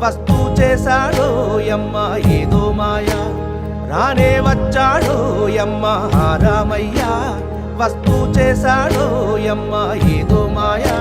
వస్తూ చేశాడో యమ్మ ఏదో మాయా రానే వచ్చాడో యమ్మ రామయ్య వస్తూ చేశాడో యమ్మ ఏదో మాయా